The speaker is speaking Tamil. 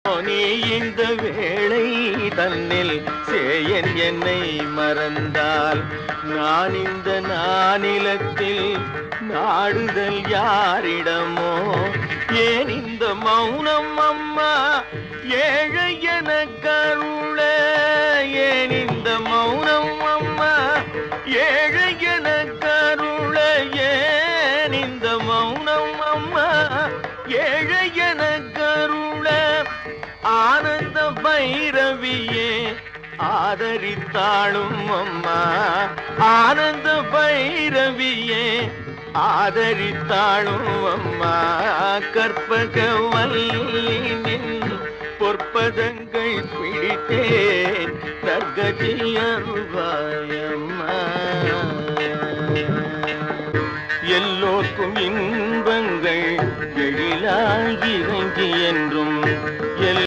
நீ இந்த வேளை தன்னில் சேயன் என்னை மறந்தால் நான் இந்த நானிலத்தில் நாடுதல் யாரிடமோ? ஏன் இந்த மௌனம் அம்மா ஏழை என கருள? ஏன் இந்த மௌனம் அம்மா ஏழை என கருள? ஏன் இந்த மௌனம் அம்மா ஏழை என கருள? ஆனந்த பைரவியே ஆதரித்தாளும் அம்மா, ஆனந்த பைரவியே ஆதரித்தாளும் அம்மா. கற்பகவல்லினின் பொற்பதங்கள் பிடித்தேன் தர்கதி அருள்வாயம்மா. எல்லோர்க்கும் இன்பங்கள் எழிலாகி இறங்கி என்றும்